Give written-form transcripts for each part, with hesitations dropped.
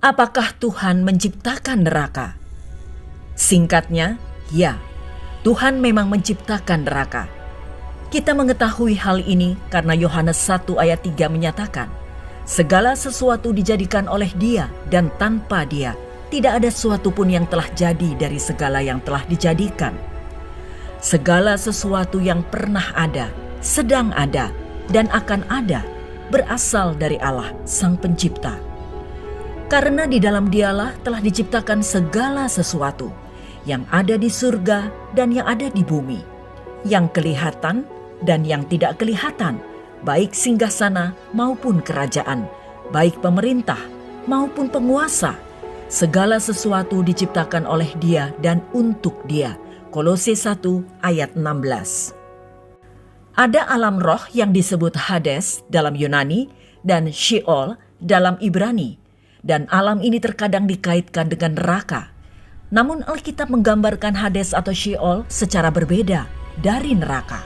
Apakah Tuhan menciptakan neraka? Singkatnya, ya, Tuhan memang menciptakan neraka. Kita mengetahui hal ini karena Yohanes 1 ayat 3 menyatakan, segala sesuatu dijadikan oleh Dia dan tanpa Dia tidak ada sesuatu pun yang telah jadi dari segala yang telah dijadikan. Segala sesuatu yang pernah ada, sedang ada, dan akan ada berasal dari Allah, Sang Pencipta. Karena di dalam Dialah telah diciptakan segala sesuatu yang ada di surga dan yang ada di bumi, yang kelihatan dan yang tidak kelihatan, baik singgasana maupun kerajaan, baik pemerintah maupun penguasa. Segala sesuatu diciptakan oleh Dia dan untuk Dia. Kolose 1 ayat 16. Ada alam roh yang disebut Hades dalam Yunani dan Sheol dalam Ibrani. Dan alam ini terkadang dikaitkan dengan neraka. Namun Alkitab menggambarkan Hades atau Sheol secara berbeda dari neraka.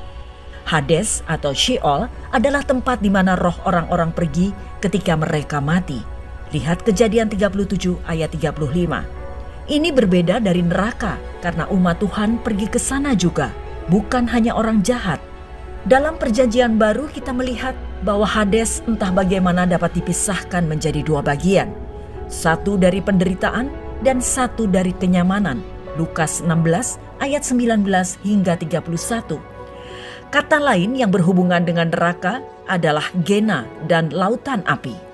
Hades atau Sheol adalah tempat di mana roh orang-orang pergi ketika mereka mati. Lihat Kejadian 37 ayat 35. Ini berbeda dari neraka karena umat Tuhan pergi ke sana juga, bukan hanya orang jahat. Dalam Perjanjian Baru kita melihat bahwa Hades entah bagaimana dapat dipisahkan menjadi dua bagian. Satu dari penderitaan dan satu dari kenyamanan. Lukas 16 ayat 19 hingga 31. Kata lain yang berhubungan dengan neraka adalah Gena dan lautan api.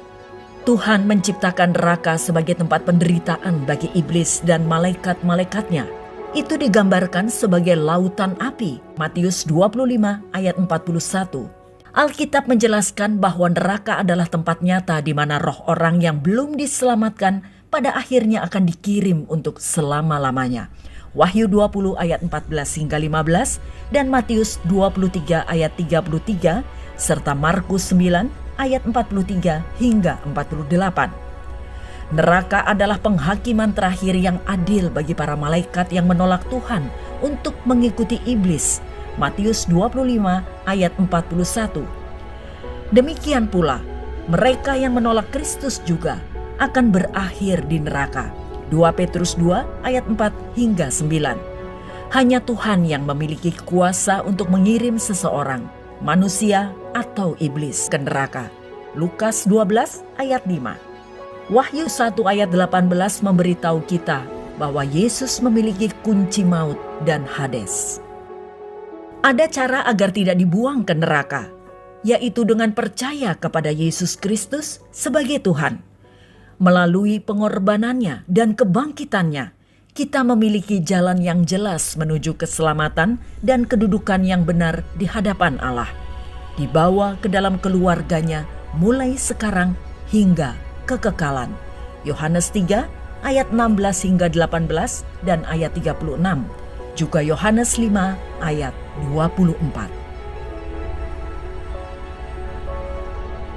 Tuhan menciptakan neraka sebagai tempat penderitaan bagi iblis dan malaikat-malaikatnya. Itu digambarkan sebagai lautan api. Matius 25 ayat 41. Alkitab menjelaskan bahwa neraka adalah tempat nyata di mana roh orang yang belum diselamatkan pada akhirnya akan dikirim untuk selama-lamanya. Wahyu 20 ayat 14 hingga 15 dan Matius 23 ayat 33 serta Markus 9 ayat 43 hingga 48. Neraka adalah penghakiman terakhir yang adil bagi para malaikat yang menolak Tuhan untuk mengikuti iblis. Matius 25 ayat 41. Demikian pula, mereka yang menolak Kristus juga akan berakhir di neraka. 2 Petrus 2 ayat 4 hingga 9. Hanya Tuhan yang memiliki kuasa untuk mengirim seseorang, manusia atau iblis, ke neraka. Lukas 12 ayat 5. Wahyu 1 ayat 18 memberitahu kita bahwa Yesus memiliki kunci maut dan Hades. Ada cara agar tidak dibuang ke neraka, yaitu dengan percaya kepada Yesus Kristus sebagai Tuhan. Melalui pengorbanannya dan kebangkitannya, kita memiliki jalan yang jelas menuju keselamatan dan kedudukan yang benar di hadapan Allah. Dibawa ke dalam keluarganya mulai sekarang hingga kekekalan. Yohanes 3 ayat 16 hingga 18 dan ayat 36. Juga Yohanes 5 ayat 24.